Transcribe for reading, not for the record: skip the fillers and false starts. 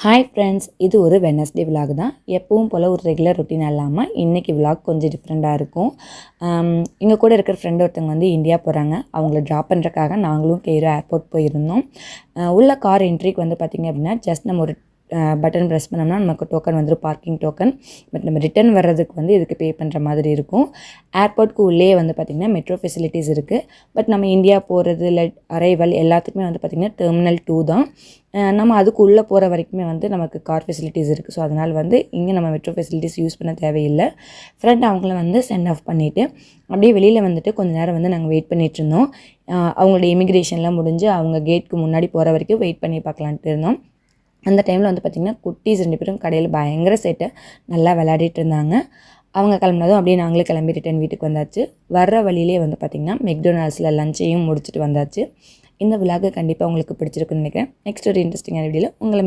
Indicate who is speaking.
Speaker 1: Hi friends, இது ஒரு Wednesday vlog தான். எப்பவும் போல் ஒரு ரெகுலர் ரொட்டீன் இல்லாமல் இன்றைக்கி விலாக் கொஞ்சம் டிஃப்ரெண்ட்டாக இருக்கும். எங்கள் கூட இருக்கிற ஃப்ரெண்ட் ஒருத்தவங்க வந்து இந்தியா போகிறாங்க. அவங்கள ட்ராப் பண்ணுறக்காக நாங்களும் கெய்ரோ ஏர்போர்ட் போயிருந்தோம். உள்ள கார் என்ட்ரிக்கு வந்து பார்த்திங்க அப்படின்னா ஜஸ்ட் நம்ம ஒரு பட்டன் ப்ரெஸ் பண்ணோம்னா நமக்கு டோக்கன் வந்துடும், பார்க்கிங் டோக்கன். பட் நம்ம ரிட்டன் வர்றதுக்கு வந்து இதுக்கு பே பண்ணுற மாதிரி இருக்கும். ஏர்போர்ட்க்கு உள்ளே வந்து பார்த்திங்கன்னா மெட்ரோ ஃபெசிலிட்டிஸ் இருக்குது. பட் நம்ம இந்தியா போகிறது இல்லை அரைவல் எல்லாத்துக்குமே வந்து பார்த்திங்கன்னா டெர்மினல் 2 தான். நம்ம அதுக்கு உள்ளே போகிற வரைக்குமே வந்து நமக்கு கார் ஃபெசிலிட்டிஸ் இருக்குது. ஸோ அதனால் வந்து இங்கே நம்ம மெட்ரோ ஃபெசிலிட்டிஸ் யூஸ் பண்ண தேவையில்லை. ஃப்ரெண்ட் அவங்கள வந்து சென்ட் ஆஃப் பண்ணிவிட்டு அப்படியே வெளியில் வந்துட்டு கொஞ்சம் நேரம் வந்து நாங்கள் வெயிட் பண்ணிகிட்டு இருந்தோம். அவங்களோட இமிக்ரேஷன்லாம் முடிஞ்சு அவங்க கேட்டுக்கு முன்னாடி போகிற வரைக்கும் வெயிட் பண்ணி பார்க்கலான்ட்டு இருந்தோம். அந்த டைமில் வந்து பார்த்திங்கன்னா குட்டீஸ் 2 பேரும் கடையில் பயங்கர சேட்டை நல்லா விளையாடிட்டு இருந்தாங்க. அவங்க கிளம்புனதும் அப்படியே நாங்களே கிளம்பி ரிட்டன் வீட்டுக்கு வந்தாச்சு. வர்ற வழியிலே வந்து பார்த்திங்கன்னா மெக்டொனால்ட்ஸில் லஞ்சையும் முடிச்சுட்டு வந்தாச்சு. இந்த விலாக் கண்டிப்பாக உங்களுக்கு பிடிச்சிருக்குன்னு நினைக்கிறேன். நெக்ஸ்ட் ஒரு இன்ட்ரெஸ்டிங்கான வீடியோவில் உங்களை